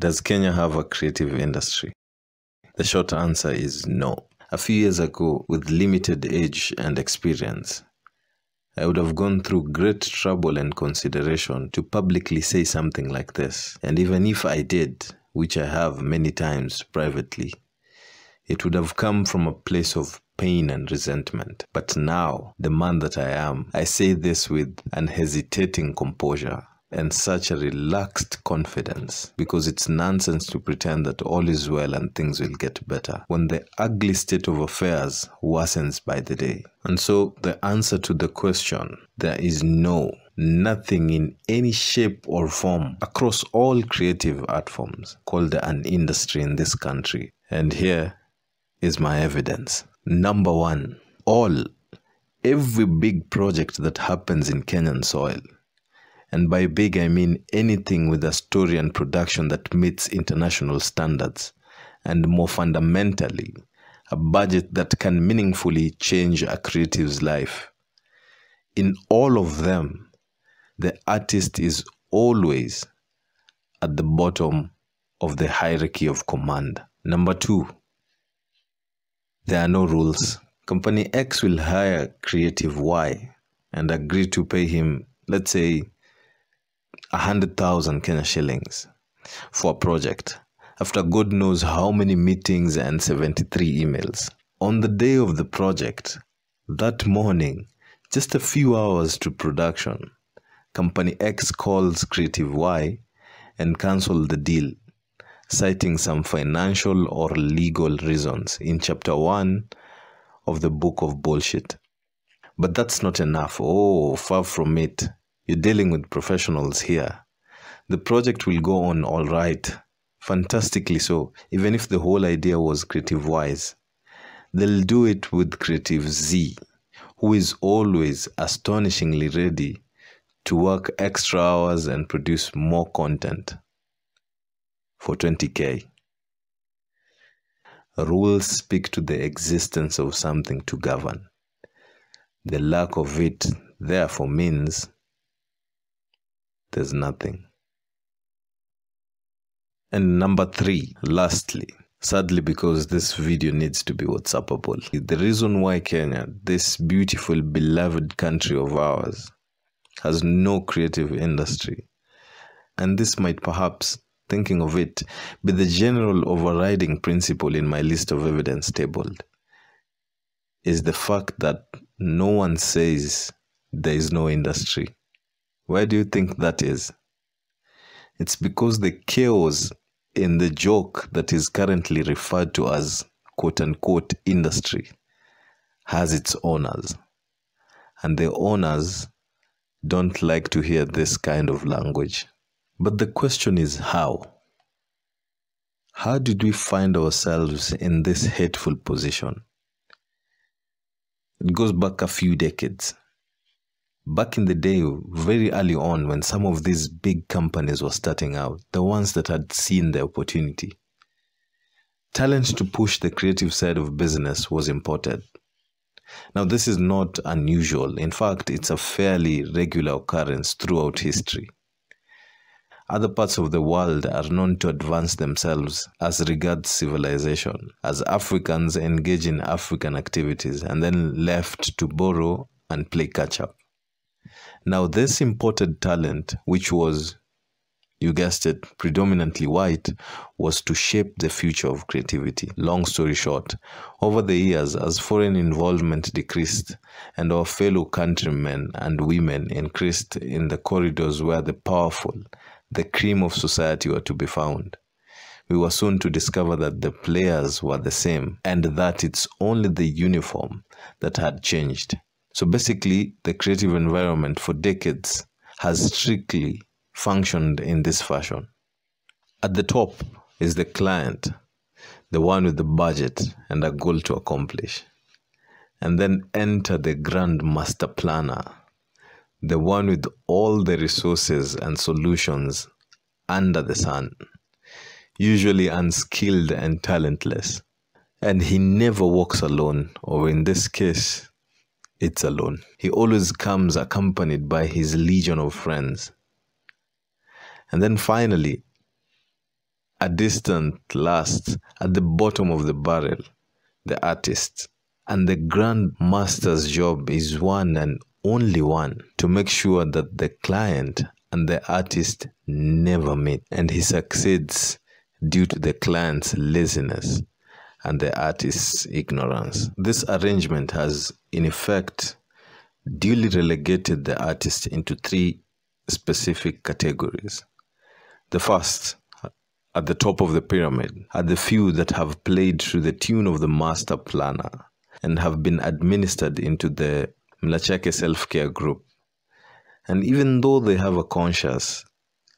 Does Kenya have a creative industry? The short answer is no. A few years ago, with limited age and experience, I would have gone through great trouble and consideration to publicly say something like this. And even if I did, which I have many times privately, it would have come from a place of pain and resentment. But now, the man that I am, I say this with unhesitating composure and such a relaxed confidence, because it's nonsense to pretend that all is well and things will get better when the ugly state of affairs worsens by the day. And so the answer to the question, there is no, nothing in any shape or form across all creative art forms called an industry in this country. And here is my evidence. Number one, every big project that happens in Kenyan soil, and by big I mean anything with a story and production that meets international standards, and more fundamentally, a budget that can meaningfully change a creative's life. In all of them, the artist is always at the bottom of the hierarchy of command. Number two, there are no rules. Company X will hire creative Y and agree to pay him, let's say, 100,000 Kenya shillings for a project, after God knows how many meetings and 73 emails. On the day of the project, that morning, just a few hours to production, Company X calls Creative Y and cancels the deal, citing some financial or legal reasons in chapter 1 of the book of bullshit. But that's not enough. Oh, far from it. You're dealing with professionals here. The project will go on all right, fantastically so, even if the whole idea was Creative Y's. They'll do it with Creative Z, who is always astonishingly ready to work extra hours and produce more content for 20K. Rules speak to the existence of something to govern. The lack of it, therefore, means there's nothing. And number three, lastly, sadly, because this video needs to be WhatsAppable, the reason why Kenya, this beautiful, beloved country of ours, has no creative industry, and this might perhaps, thinking of it, be the general overriding principle in my list of evidence tabled, is the fact that no one says there is no industry. Why do you think that is? It's because the chaos in the joke that is currently referred to as quote-unquote industry has its owners. And the owners don't like to hear this kind of language. But the question is how? How did we find ourselves in this hateful position? It goes back a few decades. Back in the day, very early on, when some of these big companies were starting out, the ones that had seen the opportunity, talent to push the creative side of business was imported. Now, this is not unusual. In fact, it's a fairly regular occurrence throughout history. Other parts of the world are known to advance themselves as regards civilization, as Africans engage in African activities and then left to borrow and play catch-up. Now, this imported talent, which was, you guessed it, predominantly white, was to shape the future of creativity. Long story short, over the years, as foreign involvement decreased and our fellow countrymen and women increased in the corridors where the powerful, the cream of society, were to be found, we were soon to discover that the players were the same and that it's only the uniform that had changed. So basically, the creative environment for decades has strictly functioned in this fashion. At the top is the client, the one with the budget and a goal to accomplish. And then enter the grand master planner, the one with all the resources and solutions under the sun, usually unskilled and talentless. And he never walks alone, or in this case, it's alone. He always comes accompanied by his legion of friends. And then finally, a distant last at the bottom of the barrel, the artist. And the Grand Master's job is one and only one, to make sure that the client and the artist never meet, and he succeeds due to the client's laziness and the artist's ignorance. This arrangement has, in effect, duly relegated the artist into three specific categories. The first, at the top of the pyramid, are the few that have played to the tune of the master planner and have been administered into the Mlachake self-care group. And even though they have a conscience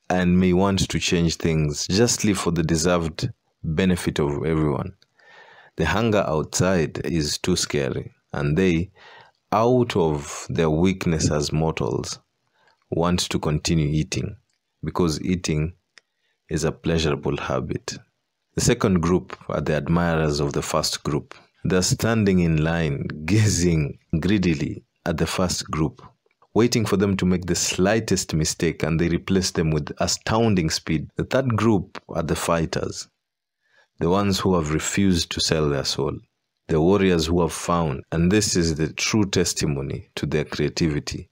and may want to change things justly for the deserved benefit of everyone, the hunger outside is too scary, and they, out of their weakness as mortals, want to continue eating, because eating is a pleasurable habit. The second group are the admirers of the first group. They're standing in line, gazing greedily at the first group, waiting for them to make the slightest mistake, and they replace them with astounding speed. The third group are the fighters, the ones who have refused to sell their soul, the warriors who have found, and this is the true testimony to their creativity,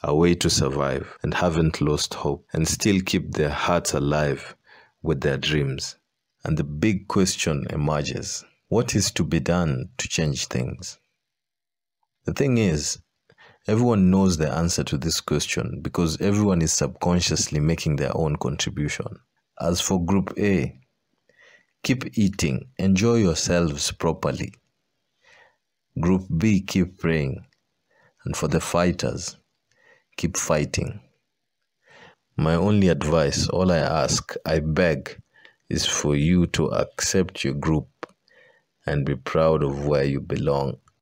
a way to survive, and haven't lost hope, and still keep their hearts alive with their dreams. And the big question emerges: what is to be done to change things? The thing is, everyone knows the answer to this question because everyone is subconsciously making their own contribution. As for Group A, keep eating, enjoy yourselves properly. Group B, keep praying. And for the fighters, keep fighting. My only advice, all I ask, I beg, is for you to accept your group and be proud of where you belong.